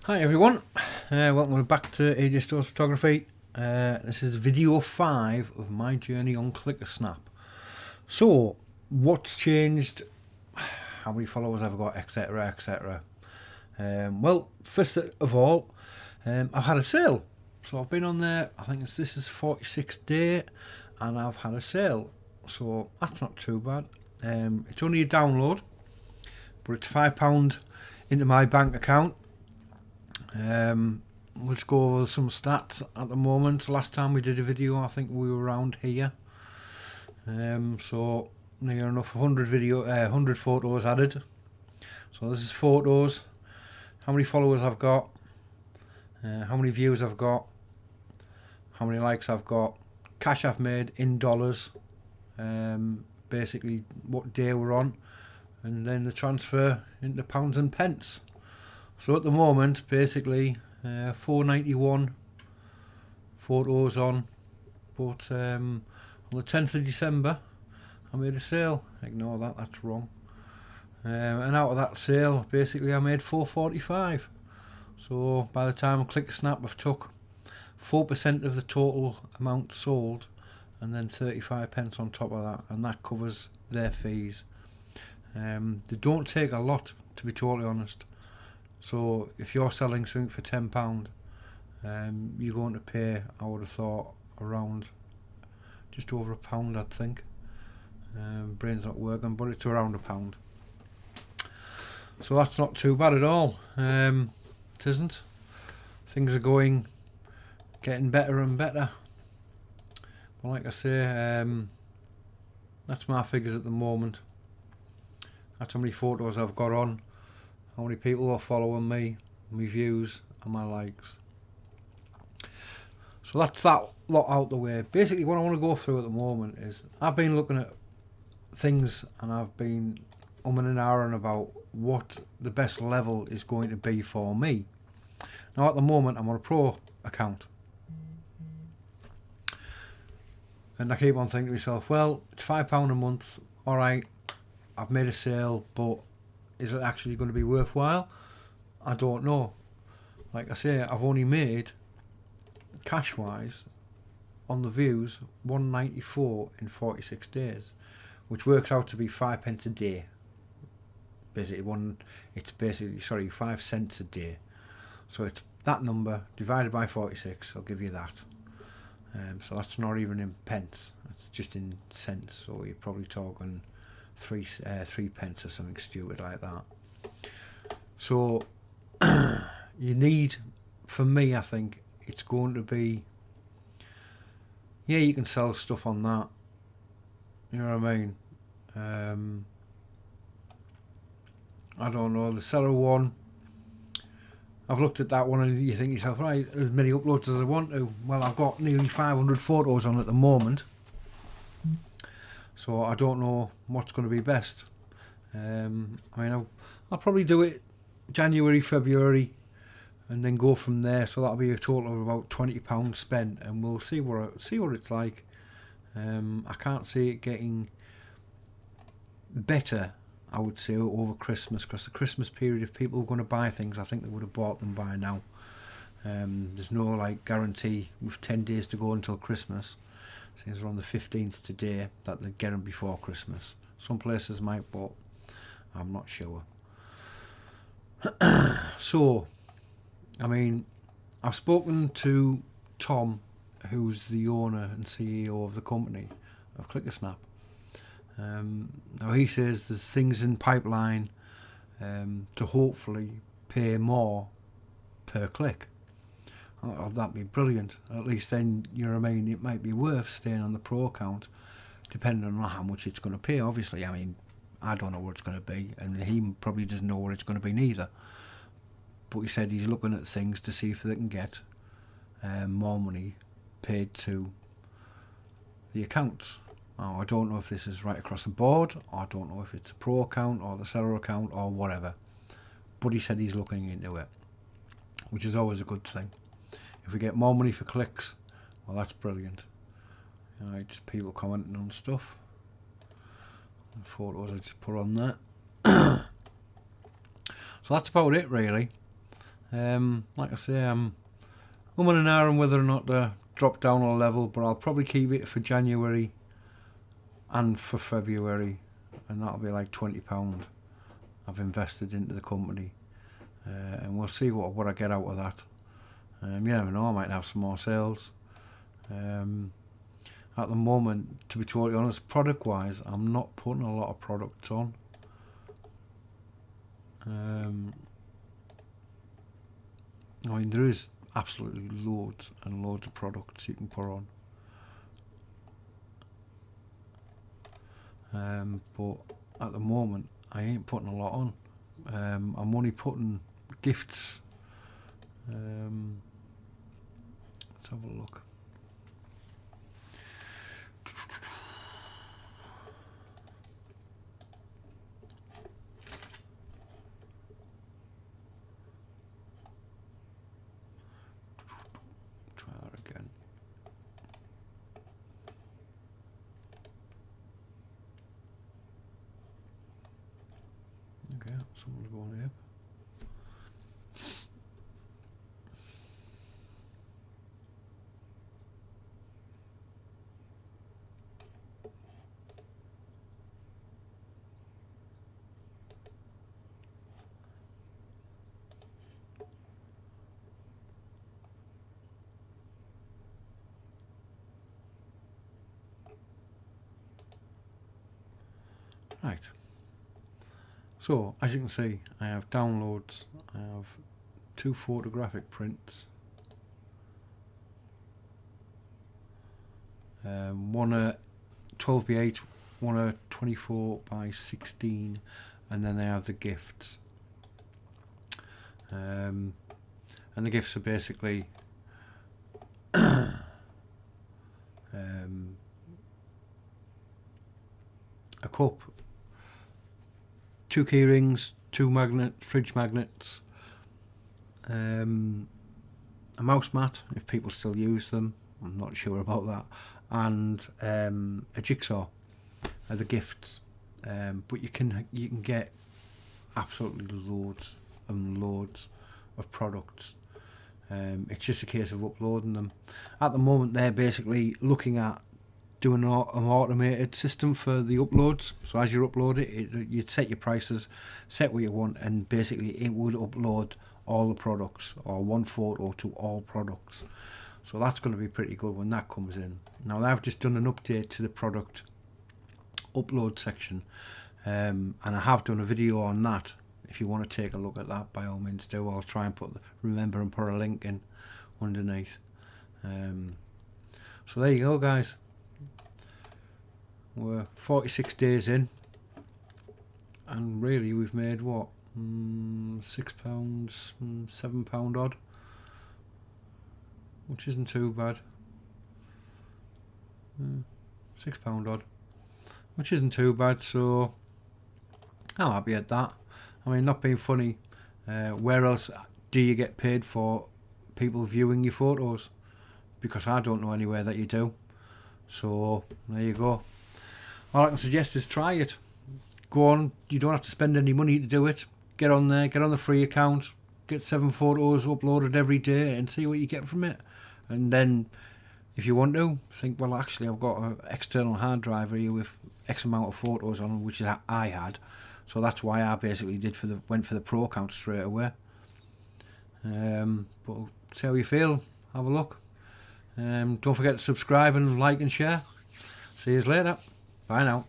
Hi everyone, welcome back to AJ Stores Photography. This is video 5 of my journey on ClickASnap. So, what's changed, how many followers I've got, etc, etc. Well, first of all, I've had a sale. So I've been on there, I think this is 46th day, and I've had a sale. So that's not too bad. It's only a download, but it's £5 into my bank account. Let's go over some stats at the moment. Last time we did a video, I think we were around here. So near enough 100 photos added. So this is photos, how many followers I've got, how many views I've got, how many likes I've got, cash I've made in dollars, basically what day we're on, and then the transfer into pounds and pence. So at the moment, basically, 491 photos on, but on the 10th of December, I made a sale. Ignore that, that's wrong. And out of that sale, basically, I made 445. So by the time ClickASnap, I've took 4% of the total amount sold, and then 35 pence on top of that, and that covers their fees. They don't take a lot, to be totally honest. So if you're selling something for £10, you're going to pay, I would have thought, around just over £1, I think. Brain's not working, but it's around £1. So that's not too bad at all. It isn't. Things are getting better and better. But like I say, that's my figures at the moment. That's how many photos I've got on, how many people are following me, my views and my likes. So that's that lot out the way. Basically what I want to go through at the moment is I've been looking at things and I've been umming and ahhing about what the best level is going to be for me. Now at the moment I'm on a pro account, and I keep on thinking to myself, well, it's £5 a month, alright, I've made a sale, but is it actually going to be worthwhile? I don't know. Like I say, I've only made, cash wise, on the views, 194 in 46 days, which works out to be 5 pence a day. Basically 5 cents a day. So it's that number divided by 46, I'll give you that. So that's not even in pence, it's just in cents, so you're probably talking 3 pence or something stupid like that. So you need, for me, I think it's going to be, yeah, you can sell stuff on that, you know what I mean. I don't know, the seller one, I've looked at that one and you think to yourself, right, as many uploads as I want to. Well, I've got nearly 500 photos on at the moment, so I don't know what's going to be best. I mean, I'll probably do it January, February, and then go from there. So that'll be a total of about £20 spent, and we'll see what it's like. I can't see it getting better, I would say, over Christmas, because the Christmas period, if people were going to buy things, I think they would have bought them by now. There's no like guarantee with 10 days to go until Christmas. Since we're on the 15th today, that they get them before Christmas. Some places might, but I'm not sure. So, I mean, I've spoken to Tom, who's the owner and CEO of the company of ClickASnap. Now he says there's things in pipeline to hopefully pay more per click. Oh, that'd be brilliant. At least then, you know what I mean, it might be worth staying on the pro account, depending on how much it's going to pay. Obviously, I mean, I don't know what it's going to be, and he probably doesn't know what it's going to be neither. But he said he's looking at things to see if they can get more money paid to the accounts. Now, I don't know if this is right across the board, or I don't know if it's a pro account or the seller account or whatever. But he said he's looking into it, which is always a good thing. If we get more money for clicks, well, that's brilliant. You know, just people commenting on stuff. The photos I just put on there. So that's about it, really. Like I say, I'm on an hour on whether or not to drop down a level, but I'll probably keep it for January and for February, and that'll be like £20 I've invested into the company, and we'll see what I get out of that. You never know, I might have some more sales. At the moment, to be totally honest, product wise, I'm not putting a lot of products on. I mean, there is absolutely loads and loads of products you can put on, but at the moment I ain't putting a lot on. I'm only putting gifts. Let's have a look. Try that again. Okay, someone's going here. Right, so as you can see, I have downloads, I have 2 photographic prints, one at 12x8, one at 24x16, and then I have the gifts. And the gifts are basically a cup, 2 key rings, 2 fridge magnets, a mouse mat if people still use them, I'm not sure about that, and a jigsaw are the gifts. But you can get absolutely loads and loads of products. It's just a case of uploading them. At the moment they're basically looking at doing an automated system for the uploads. So as you upload it, you'd set your prices, set what you want, and basically it would upload all the products, or one photo to all products. So that's going to be pretty good when that comes in. Now I've just done an update to the product upload section, and I have done a video on that. If you want to take a look at that, by all means do. I'll try and put a link in underneath. So there you go, guys. We're 46 days in, and really we've made what, £6, £7 odd, which isn't too bad. £6 odd, which isn't too bad, so I'm happy at that. I mean, not being funny, where else do you get paid for people viewing your photos? Because I don't know anywhere that you do. So there you go. All I can suggest is try it. Go on, you don't have to spend any money to do it. Get on there, get on the free account, get 7 photos uploaded every day and see what you get from it. And then if you want to, think, well, actually I've got an external hard drive here with X amount of photos on, which I had. So that's why I basically went for the pro account straight away. But see how you feel. Have a look. Don't forget to subscribe and like and share. See you later. Bye now.